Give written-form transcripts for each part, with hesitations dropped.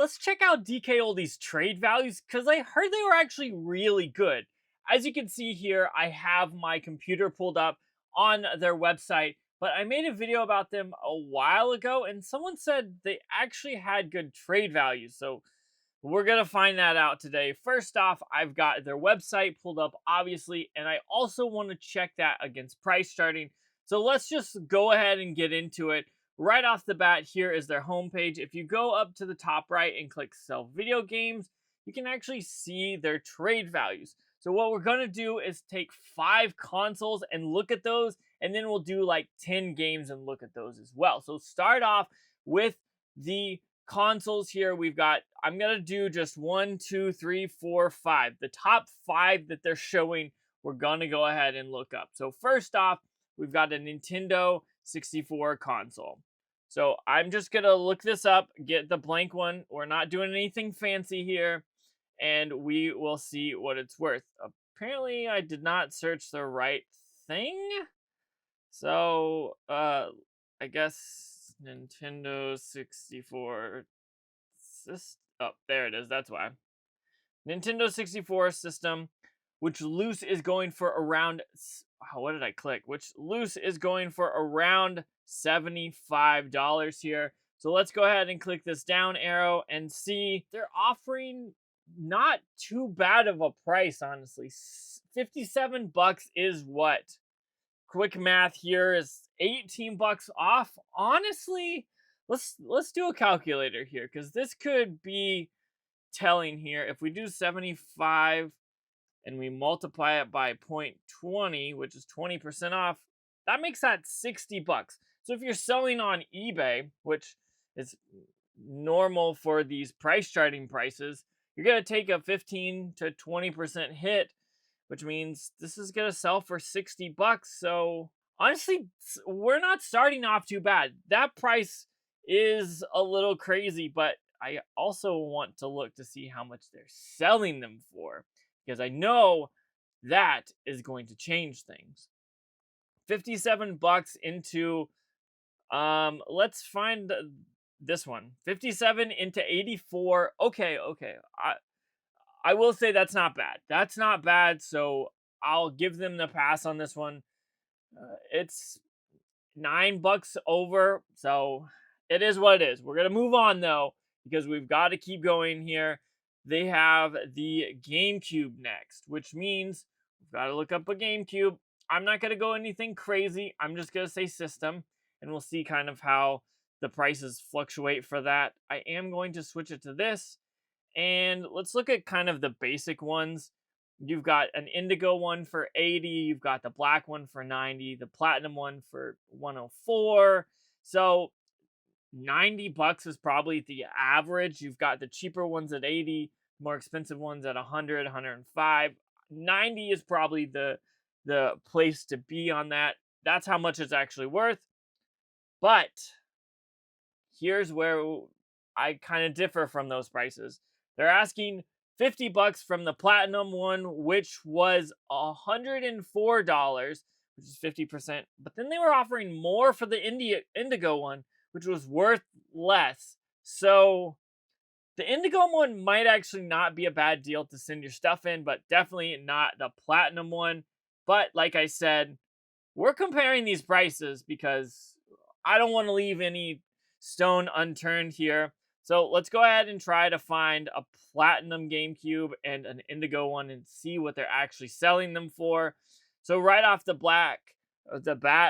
let's check out DK Oldies trade values because I heard they were actually really good. As you can see here, I have my computer pulled up on their website, but I made a video about them a while ago and someone said they actually had good trade values. So we're going to find that out today. First off, I've got their website pulled up, obviously, and I also want to check that against price charting. So let's just go ahead and get into it. Right off the bat, here is their homepage. If you go up to the top right and click Sell Video Games, you can actually see their trade values. So what we're going to do is take 5 consoles and look at those, and then we'll do like 10 games and look at those as well. So start off with the consoles here. I'm gonna do just 1, 2, 3, 4, 5. The top 5 that they're showing, we're gonna go ahead and look up. So first off, we've got a Nintendo 64 console. So I'm just gonna look this up, get the blank one. We're not doing anything fancy here, and we will see what it's worth. Apparently, I did not search the right thing. So, I guess Nintendo 64 oh, there it is. That's why. Nintendo 64 system, which loose is going for around, what did I click? Which loose is going for around $75 here. So let's go ahead and click this down arrow and see they're offering not too bad of a price, honestly. 57 bucks is what? Quick math here is 18 bucks off. Honestly, let's do a calculator here because this could be telling here. If we do 75 and we multiply it by 0.20, which is 20% off, that makes that 60 bucks. So if you're selling on eBay, which is normal for these price charting prices, you're going to take a 15 to 20% hit, which means this is going to sell for 60 bucks. So honestly, we're not starting off too bad. That price is a little crazy, but I also want to look to see how much they're selling them for, because I know that is going to change things. 57 bucks into, let's find this one. 57 into 84. Okay. I will say that's not bad. That's not bad, so I'll give them the pass on this one. It's 9 bucks over, so it is what it is. We're going to move on, though, because we've got to keep going here. They have the GameCube next, which means we've got to look up a GameCube. I'm not going to go anything crazy. I'm just going to say system, and we'll see kind of how the prices fluctuate for that. I am going to switch it to this. And let's look at kind of the basic ones. You've got an indigo one for 80. You've got the black one for 90. The platinum one for 104. So 90 bucks is probably the average. You've got the cheaper ones at 80, more expensive ones at 100, 105. 90 is probably the place to be on that. That's how much it's actually worth. But here's where I kind of differ from those prices. They're asking 50 bucks from the platinum one, which was $104, which is 50%. But then they were offering more for the indigo one, which was worth less. So the indigo one might actually not be a bad deal to send your stuff in, but definitely not the platinum one. But like I said, we're comparing these prices because I don't want to leave any stone unturned here. So let's go ahead and try to find a platinum GameCube and an indigo one and see what they're actually selling them for. So right off the bat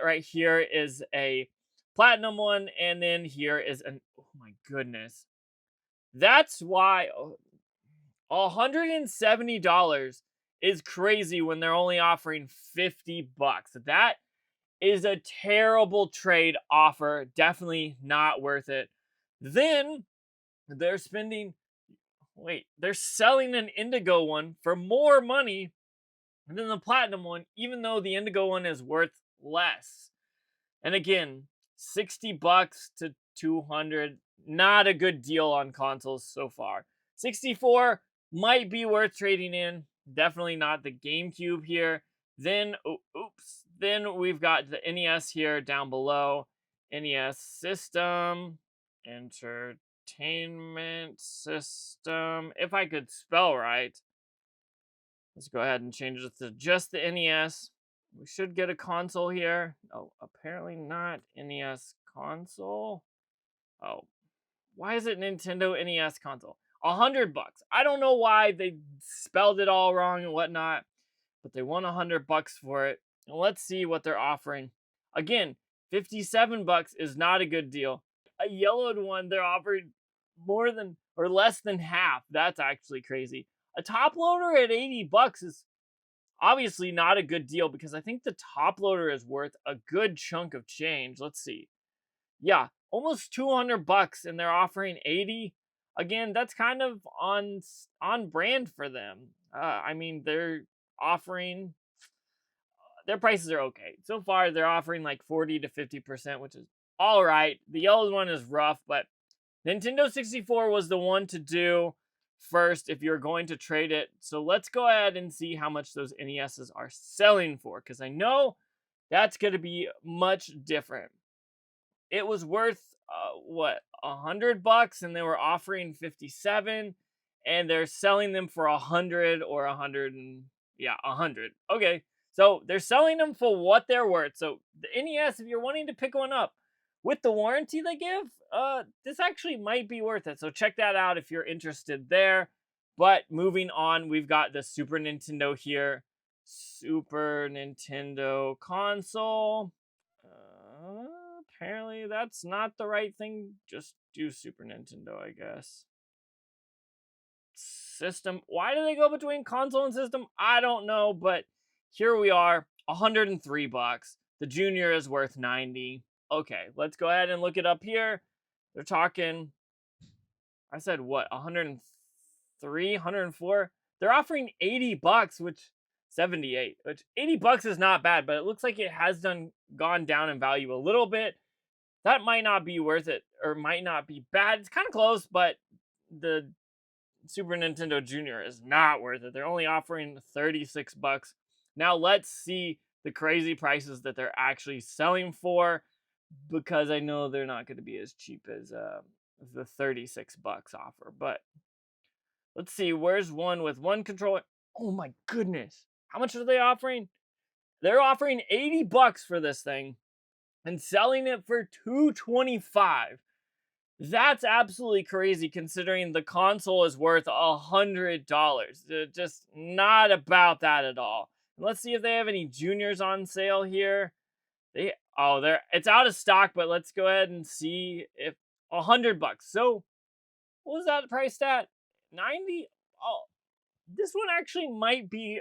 right here is a platinum one, and then here is an, oh my goodness. That's why $170 is crazy when they're only offering 50 bucks. That is a terrible trade offer. Definitely not worth it. Then they're they're selling an indigo one for more money than the platinum one, even though the indigo one is worth less. And again, 60 bucks to 200, not a good deal on consoles so far. 64 might be worth trading in. Definitely not the GameCube here. Then, then we've got the NES here down below. NES system, entertainment. Entertainment System. If I could spell right. Let's go ahead and change it to just the NES. We should get a console here. Oh, apparently not NES console. Oh, why is it Nintendo NES console? $100. I don't know why they spelled it all wrong and whatnot, but they want $100 for it. And let's see what they're offering. Again, $57 is not a good deal. A yellowed one, they're offering more than or less than half. That's actually crazy. A top loader at $80 is obviously not a good deal because I think the top loader is worth a good chunk of change. Let's see. Yeah, almost $200 and they're offering 80. Again, that's kind of on brand for them. I mean, they're offering their prices are okay. So far they're offering like 40 to 50%, which is all right. The yellow one is rough, but Nintendo 64 was the one to do first if you're going to trade it. So let's go ahead and see how much those NESs are selling for, because I know that's going to be much different. It was worth what, $100, and they were offering 57, and they're selling them for 100 or 100 and 100. Okay, so they're selling them for what they're worth. So the NES, if you're wanting to pick one up with the warranty they give, this actually might be worth it. So check that out if you're interested there. But moving on, we've got the Super Nintendo here. Super Nintendo console. Apparently that's not the right thing. Just do Super Nintendo, I guess. System. Why do they go between console and system? I don't know, but here we are, $103. The Junior is worth 90. Okay, let's go ahead and look it up here. They're talking, I said what, 103, 104? They're offering $80, which 78, which $80 is not bad, but it looks like it has gone down in value a little bit. That might not be worth it, or might not be bad. It's kind of close, but the Super Nintendo Junior is not worth it. They're only offering $36. Now let's see the crazy prices that they're actually selling for, because I know they're not going to be as cheap as the $36 offer. But let's see, where's one with one controller? Oh my goodness. How much are they offering? They're offering $80 for this thing and selling it for $225. That's absolutely crazy considering the console is worth $100. Just not about that at all. And let's see if they have any juniors on sale here. It's out of stock, but let's go ahead and see if $100. So what was that priced at? 90? Oh, this one actually might be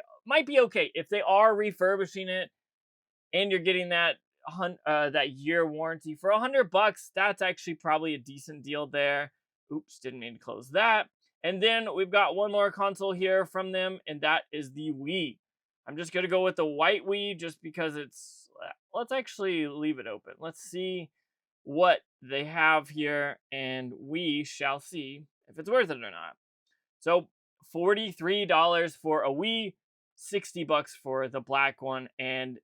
okay if they are refurbishing it and you're getting that year warranty for $100. That's actually probably a decent deal there. Oops, didn't mean to close that. And then we've got one more console here from them, and that is the Wii. I'm just gonna go with the white Wii just because it's. Let's actually leave it open. Let's see what they have here, and we shall see if it's worth it or not. So $43 for a Wii, $60 for the black one, and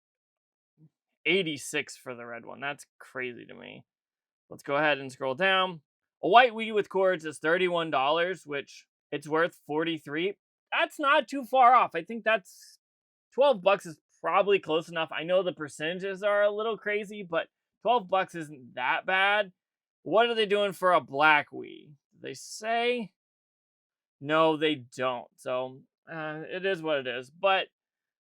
86 for the red one. That's crazy to me. Let's go ahead and scroll down. A white Wii with cords is $31, which it's worth 43. That's not too far off. I think that's $12 is probably close enough. I know the percentages are a little crazy, but $12 isn't that bad. What are they doing for a black Wii? Do they say? No, they don't. So it is what it is. But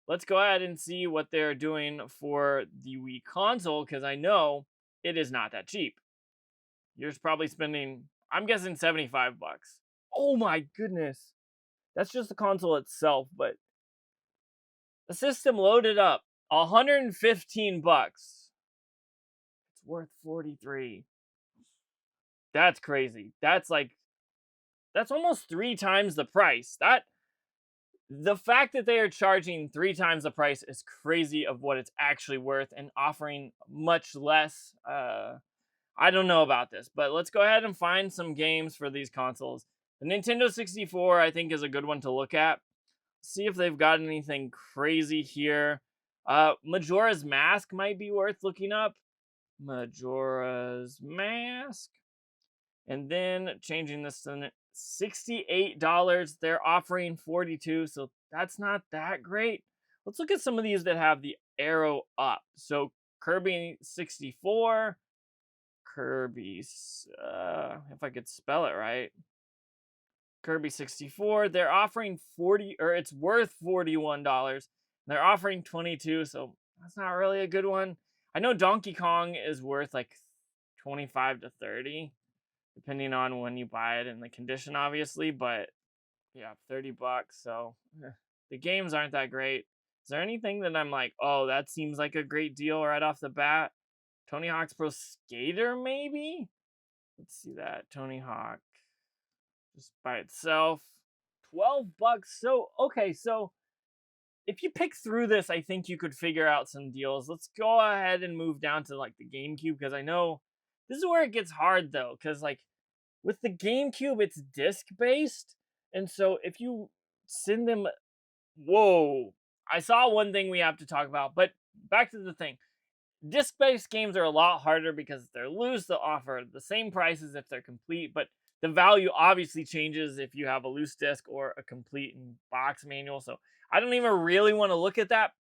let's go ahead and see what they're doing for the Wii console, because I know it is not that cheap. You're probably spending, I'm guessing, $75. Oh my goodness. That's just the console itself, but the system loaded up, $115. It's worth 43. That's crazy. That's almost 3 times the price. The fact that they are charging 3 times the price is crazy of what it's actually worth and offering much less. I don't know about this, but let's go ahead and find some games for these consoles. The Nintendo 64, I think, is a good one to look at. See if they've got anything crazy here. Majora's Mask might be worth looking up. Majora's Mask. And then changing this to $68, they're offering 42, so that's not that great. Let's look at some of these that have the arrow up. So Kirby 64, Kirby's, if I could spell it right, Kirby 64, they're offering 40, or it's worth $41. They're offering 22, so that's not really a good one. I know Donkey Kong is worth like 25 to 30, depending on when you buy it and the condition, obviously, but yeah, 30 bucks. So the games aren't that great. Is there anything that I'm like, oh, that seems like a great deal right off the bat? Tony Hawk's Pro Skater, maybe? Let's see that. Tony Hawk just by itself. 12 bucks. So, okay, so if you pick through this, I think you could figure out some deals. Let's go ahead and move down to like the GameCube because I know this is where it gets hard though. Because like with the GameCube, it's disc based. And so if you send them, whoa, I saw one thing we have to talk about, but back to the thing. Disc-based games are a lot harder because if they're loose, they'll offer the same prices if they're complete, but the value obviously changes if you have a loose disc or a complete box manual. So I don't even really want to look at that.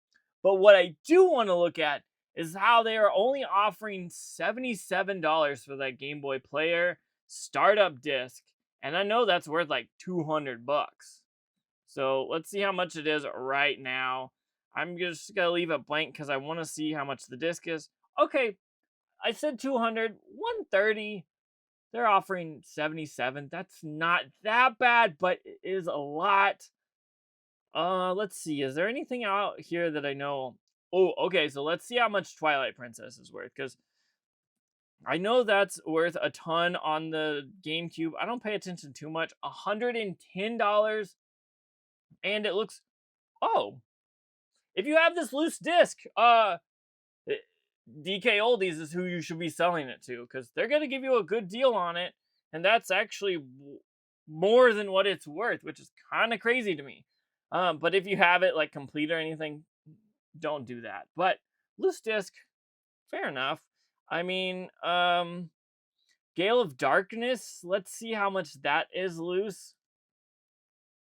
But what I do want to look at is how they are only offering $77 for that Game Boy Player startup disc. And I know that's worth like 200 bucks. So let's see how much it is right now. I'm just going to leave it blank because I want to see how much the disc is. Okay, I said 200, 130. They're offering 77. That's not that bad, but it is a lot. Let's see. Is there anything out here that I know? Oh, okay. So let's see how much Twilight Princess is worth because I know that's worth a ton on the GameCube. I don't pay attention too much. $110, and it looks. Oh, if you have this loose disc, DK Oldies is who you should be selling it to because they're going to give you a good deal on it, and that's actually more than what it's worth, which is kind of crazy to me. But if you have it like complete or anything, don't do that. But loose disc, fair enough. I mean, Gale of Darkness. Let's see how much that is loose,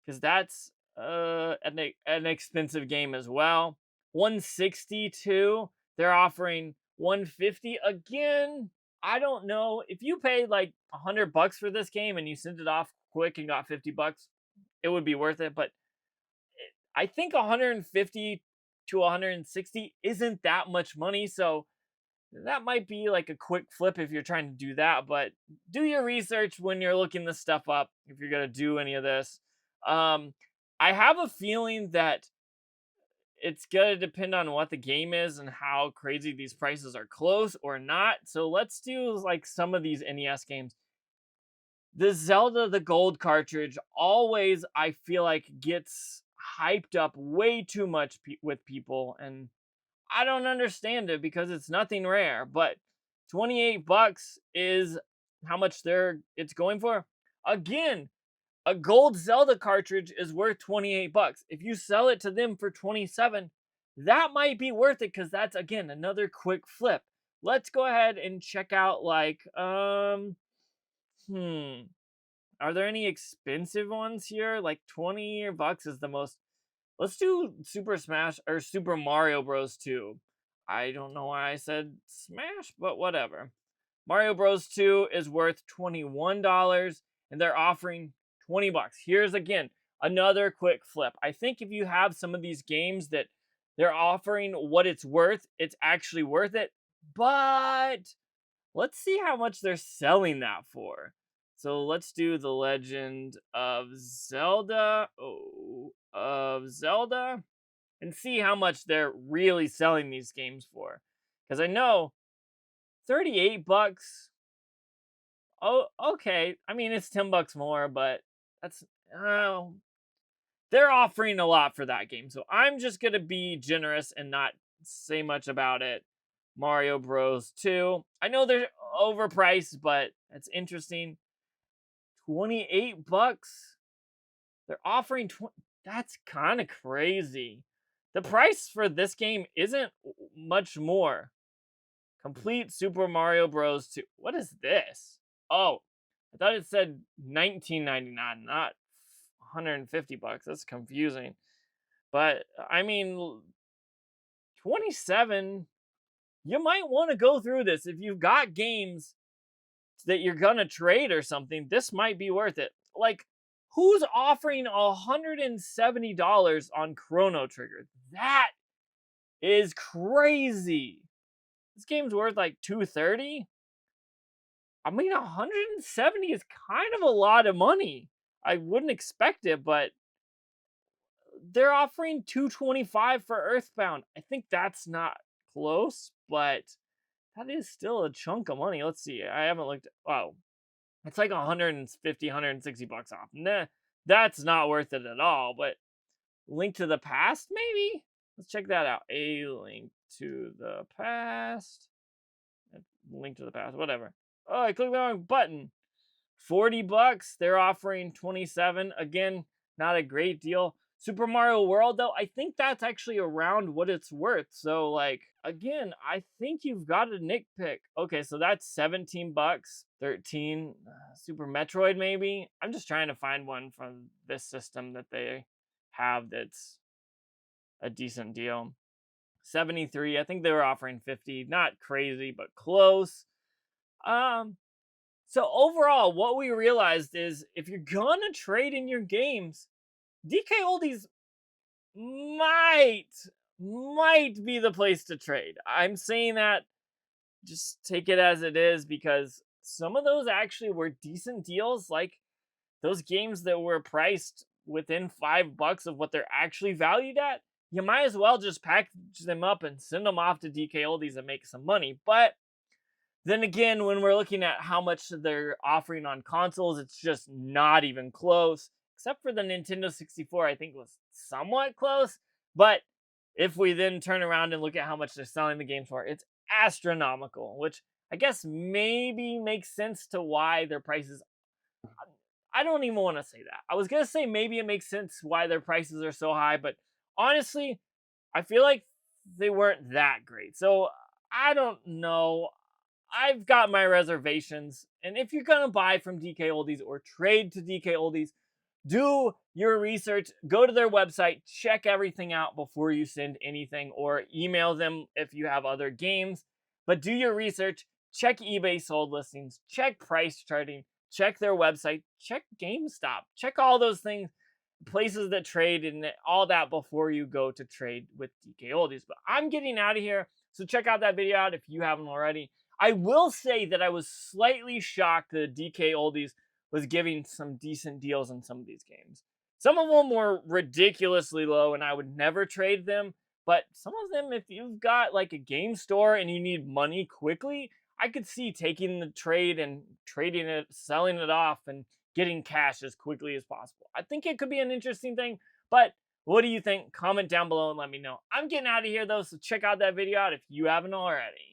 because that's an expensive game as well. 162. They're offering 150 again. I don't know if you paid like 100 bucks for this game and you sent it off quick and got 50 bucks, it would be worth it. But I think 150 to 160 isn't that much money, so that might be like a quick flip if you're trying to do that. But do your research when you're looking this stuff up if you're gonna do any of this. I have a feeling that it's gonna depend on what the game is and how crazy these prices are close or not. So let's do like some of these NES games. The Zelda the Gold cartridge always, I feel like, gets hyped up way too much with people, and I don't understand it because it's nothing rare, but 28 bucks is how much it's going for. Again, a gold Zelda cartridge is worth 28 bucks. If you sell it to them for 27, that might be worth it because that's again another quick flip. Let's go ahead and check out like are there any expensive ones here? Like 20 bucks is the most. Let's do Super Smash or Super Mario Bros. 2. I don't know why I said Smash, but whatever. Mario Bros. 2 is worth $21 and they're offering 20 bucks. Here's again another quick flip. I think if you have some of these games that they're offering what it's worth, it's actually worth it. But let's see how much they're selling that for. So let's do the Legend of Zelda. Zelda. And see how much they're really selling these games for. Because I know 38 bucks. Oh, okay. I mean, it's 10 bucks more, but that's they're offering a lot for that game. So I'm just going to be generous and not say much about it. Mario Bros 2. I know they're overpriced, but it's interesting. 28 bucks. They're offering that's kind of crazy. The price for this game isn't much more. Complete Super Mario Bros. 2. What is this? Oh, I thought it said 19.99, not 150 bucks. That's confusing. But I mean, 27, you might want to go through this. If you've got games that you're gonna trade or something, this might be worth it. Like, who's offering $170 on Chrono Trigger? That is crazy. This game's worth like 230. I mean, 170 is kind of a lot of money. I wouldn't expect it, but they're offering 225 for Earthbound. I think that's not close, but that is still a chunk of money. Let's see. I haven't looked. Oh, it's like 150, 160 bucks off. Nah, that's not worth it at all. But Link to the Past, maybe? Let's check that out. A Link to the Past. Link to the Past, whatever. Oh, I clicked the wrong button. 40 bucks. They're offering 27. Again, not a great deal. Super Mario World, though, I think that's actually around what it's worth. So, like, again, I think you've got to nitpick. Okay, so that's 17 bucks. 13. Super Metroid, maybe? I'm just trying to find one from this system that they have that's a decent deal. 73. I think they were offering 50. Not crazy, but close. So overall, what we realized is if you're gonna trade in your games, DK Oldies might be the place to trade. I'm saying that, just take it as it is, because some of those actually were decent deals, like those games that were priced within $5 of what they're actually valued at. You might as well just package them up and send them off to DK Oldies and make some money. But then again, when we're looking at how much they're offering on consoles, it's just not even close. Except for the Nintendo 64, I think was somewhat close. But if we then turn around and look at how much they're selling the games for, it's astronomical, which I guess maybe makes sense to why their prices. I don't even want to say that. I was going to say maybe it makes sense why their prices are so high, but honestly, I feel like they weren't that great. So I don't know. I've got my reservations. And if you're going to buy from DK Oldies or trade to DK Oldies, do your research, go to their website, check everything out before you send anything, or email them if you have other games. But do your research, check eBay sold listings, check price charting, check their website, check GameStop, check all those things, places that trade and all that before you go to trade with DK Oldies. But I'm getting out of here, so check out that video out if you haven't already. I will say that I was slightly shocked that DK Oldies was giving some decent deals on some of these games. Some of them were ridiculously low and I would never trade them, but some of them, if you've got like a game store and you need money quickly, I could see taking the trade and trading it, selling it off, and getting cash as quickly as possible. I think it could be an interesting thing, but what do you think? Comment down below and let me know. I'm getting out of here though, so check out that video out if you haven't already.